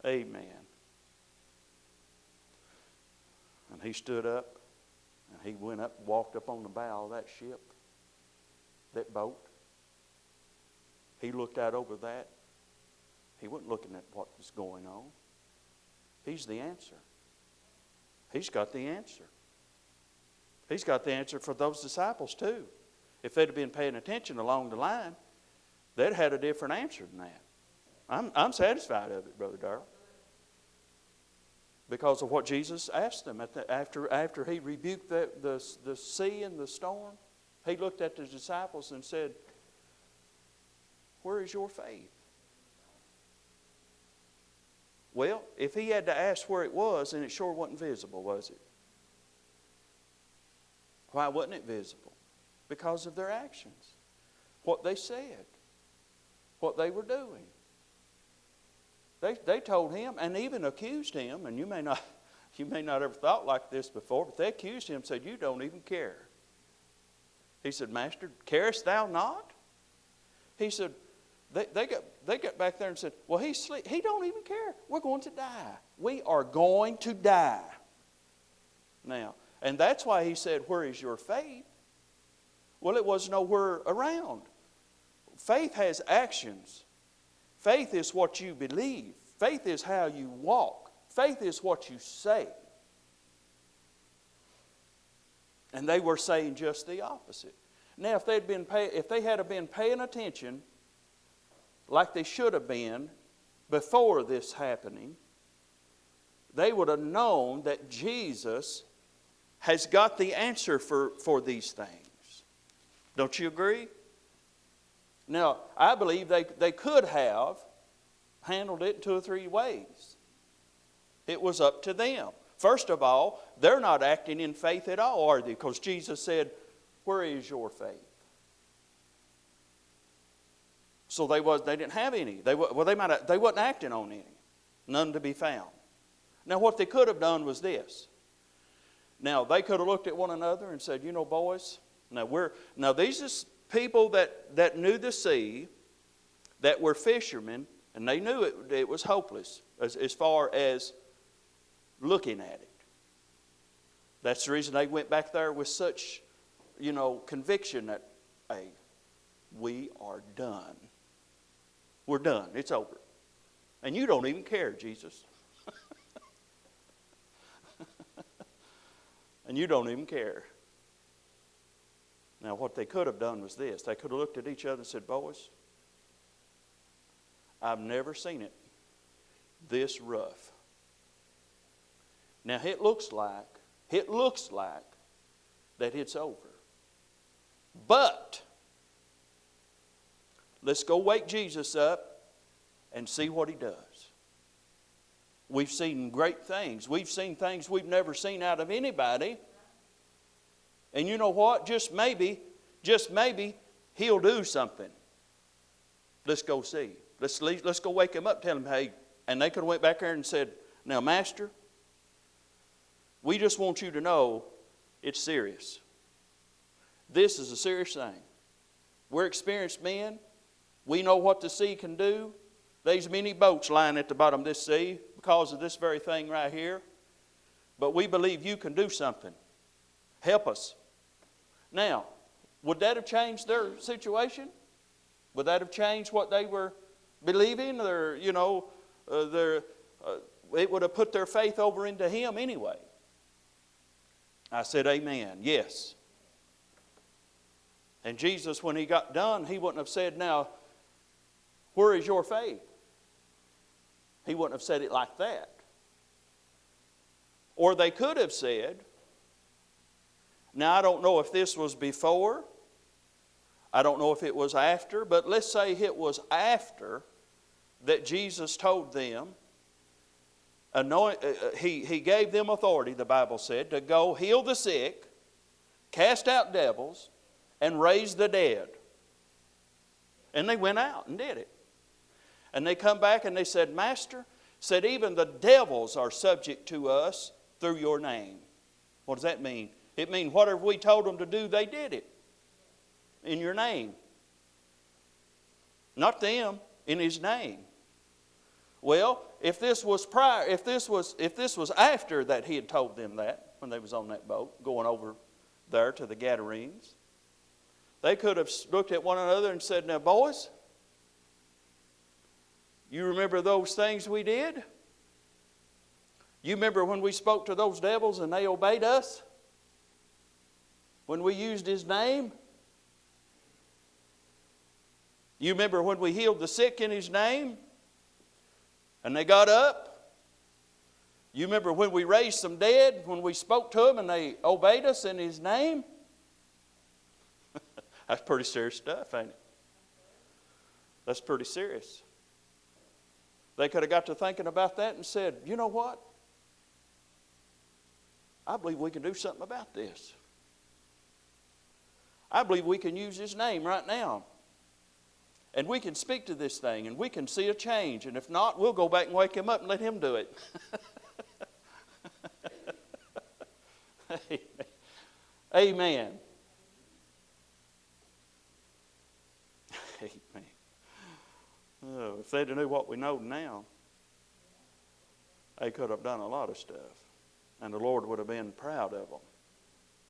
Amen. And he stood up, and he went up, walked up on the bow of that ship, that boat. He looked out over that. He wasn't looking at what was going on. He's the answer. He's got the answer. He's got the answer for those disciples too. If they'd have been paying attention along the line, they'd had a different answer than that. I'm satisfied of it, Brother Darrell. Because of what Jesus asked them after he rebuked the sea and the storm. He looked at the disciples and said, "Where is your faith?" Well, if he had to ask where it was, then it sure wasn't visible, was it? Why wasn't it visible? Because of their actions. What they said. What they were doing. They told him and even accused him, and you may not ever thought like this before, but they accused him and said, "You don't even care." He said, "Master, carest thou not?" He said, they got back there and said, "Well, he don't even care. We're going to die. We are going to die." Now, and that's why he said, "Where is your faith?" Well, it was nowhere around. Faith has actions. Faith is what you believe. Faith is how you walk. Faith is what you say. And they were saying just the opposite. Now, if they had been paying attention like they should have been before this happening, they would have known that Jesus has got the answer for these things. Don't you agree? Now, I believe they could have handled it 2 or 3 ways. It was up to them. First of all, they're not acting in faith at all, are they? Because Jesus said, "Where is your faith?" So they didn't have any. They wasn't acting on any. None to be found. Now, what they could have done was this. Now, they could have looked at one another and said, "You know, boys, now these are people that knew the sea, that were fishermen, and they knew it was hopeless as far as looking at it. That's the reason they went back there with such, conviction that, hey, we are done. We're done. It's over. And you don't even care, Jesus. And you don't even care." Now, what they could have done was this. They could have looked at each other and said, "Boys, I've never seen it this rough. Now, it looks like that it's over. But let's go wake Jesus up and see what he does. We've seen great things. We've seen things we've never seen out of anybody. And you know what? Just maybe, he'll do something. Let's go see. Let's go wake him up, tell him, hey." And they could have went back there and said, "Now, Master, we just want you to know it's serious. This is a serious thing. We're experienced men. We know what the sea can do. There's many boats lying at the bottom of this sea because of this very thing right here. But we believe you can do something. Help us." Now, would that have changed their situation? Would that have changed what they were believing? It would have put their faith over into him anyway. I said, amen. Yes. And Jesus, when he got done, he wouldn't have said, "Now, where is your faith?" He wouldn't have said it like that. Or they could have said, now I don't know if this was before, I don't know if it was after, but let's say it was after that Jesus told them, he gave them authority, the Bible said, to go heal the sick, cast out devils, and raise the dead. And they went out and did it. And they come back and they said, "Master," said, "even the devils are subject to us through your name." What does that mean? It means whatever we told them to do, they did it. In your name. Not them, in his name. Well, if this was after that he had told them that, when they was on that boat, going over there to the Gadarenes, they could have looked at one another and said, now boys, you remember those things we did? You remember when we spoke to those devils and they obeyed us? When we used his name? You remember when we healed the sick in his name? And they got up? You remember when we raised some dead, when we spoke to them and they obeyed us in his name? That's pretty serious stuff, ain't it? That's pretty serious. They could have got to thinking about that and said, you know what? I believe we can do something about this. I believe we can use his name right now. And we can speak to this thing and we can see a change. And if not, we'll go back and wake him up and let him do it. Amen. Amen. Oh, if they'd have knew what we know now, they could have done a lot of stuff. And the Lord would have been proud of them.